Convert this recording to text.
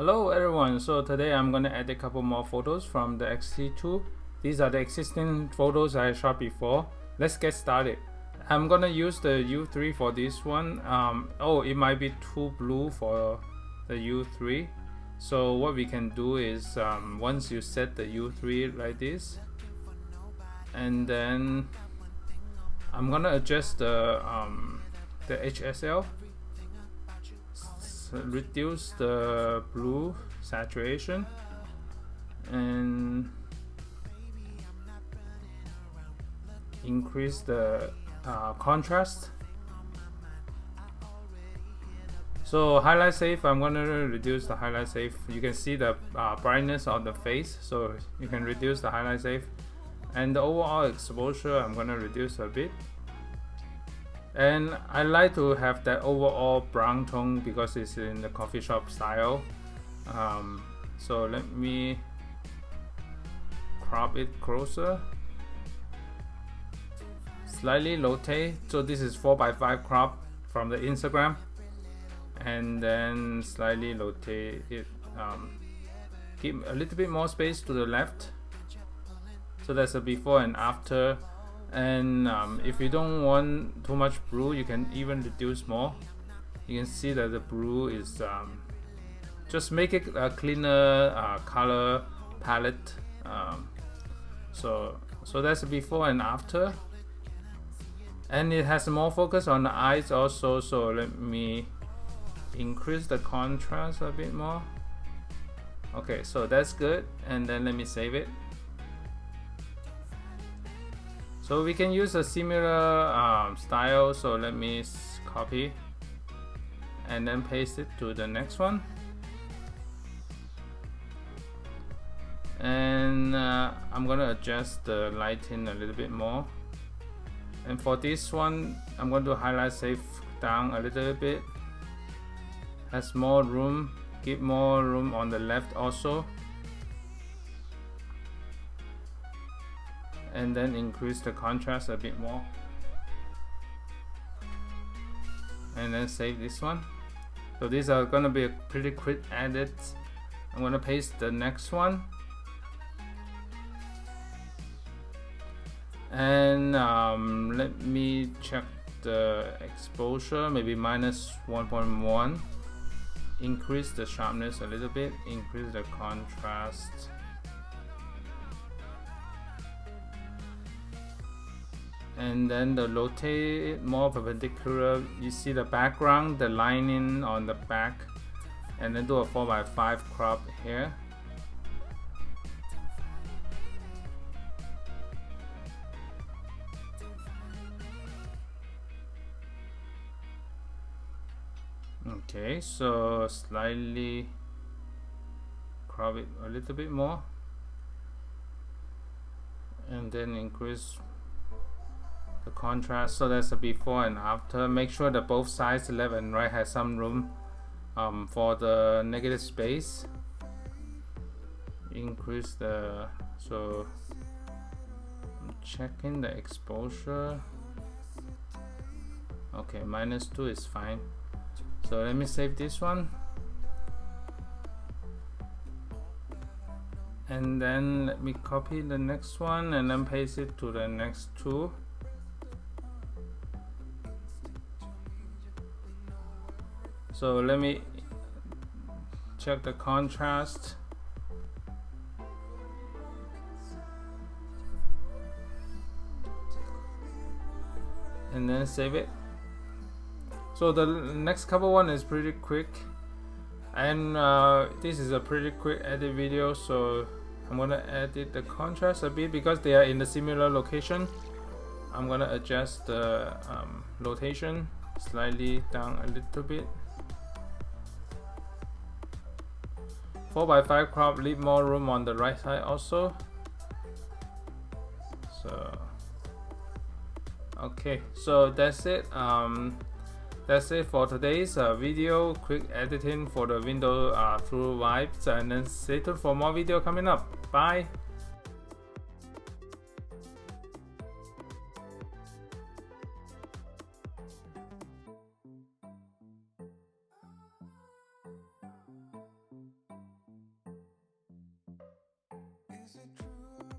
Hello everyone, so today I'm going to add a couple more photos from the X-T2. These are the existing photos I shot before. Let's get started. I'm going to use the U3 for this one. It might be too blue for the U3. So what we can do is once you set the U3 like this, and then I'm going to adjust the HSL. Reduce the blue saturation and increase the contrast. So highlight safe, I'm going to reduce the highlight safe. You can see the brightness of the face, so you can reduce the highlight safe. And the overall exposure, I'm going to reduce a bit. And I like to have that overall brown tone because it's in the coffee shop style. So let me crop it closer, slightly rotate. So this is 4:5 crop from the Instagram, and then slightly rotate it. Give a little bit more space to the left. So that's a before and after. And if you don't want too much blue, you can even reduce more. You can see that the blue is just make it a cleaner color palette. So that's before and after, and it has more focus on the eyes also. So let me increase the contrast a bit more. Okay, so that's good, and then let me save it. So we can use a similar style, so let me copy and then paste it to the next one. And I'm gonna adjust the lighting a little bit more. And for this one, I'm going to highlight safe down a little bit. Has more room, give more room on the left also. And then increase the contrast a bit more, and then save this one. So these are gonna be a pretty quick edits. I'm gonna paste the next one, and let me check the exposure, maybe -1.1. Increase the sharpness a little bit, increase the contrast. And then the rotate more perpendicular. You see the background, the lining on the back, and then do a 4:5 crop here. Okay, so slightly crop it a little bit more, and then increase the contrast. So that's a before and after. Make sure that both sides, left and right, has some room for the negative space. Increase the, so I'm checking the exposure. Okay, -2 is fine. So let me save this one, and then let me copy the next one and then paste it to the next two. So let me check the contrast. And then save it. So the next couple one is pretty quick, and this is a pretty quick edit video. So I'm gonna edit the contrast a bit because they are in the similar location. I'm gonna adjust the rotation slightly down a little bit. 4:5 crop, leave more room on the right side also. So okay, so that's it. That's it for today's video. Quick editing for the window through vibes, and then stay tuned for more video coming up. Bye. is it true?